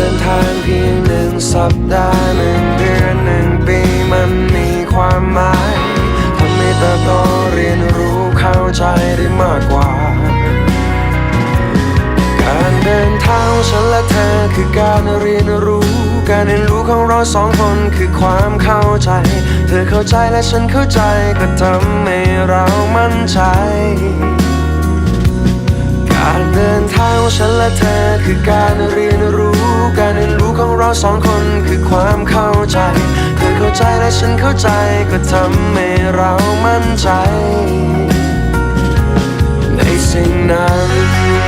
เดินทางเพียง1 สัปดาห์1 เดือน 1 ปีมันมีความหมายทำให้เติบโตเรียนรู้เข้าใจได้มากกว่าการเดินทางของฉันและเธอคือการเรียนรู้การเรียนรู้ของเรา2 คนคือความเข้าใจเธอเข้าใจและฉันเข้าใจก็ทำให้เรามั่นใจการเดินทางของฉันและเธอคือการเรียนรู้การเรียนรู้ของเรา2 คนคือความเข้าใจเธอเข้าใจและฉันเข้าใจก็ทำให้เรามั่นใจในสิ่งนั้น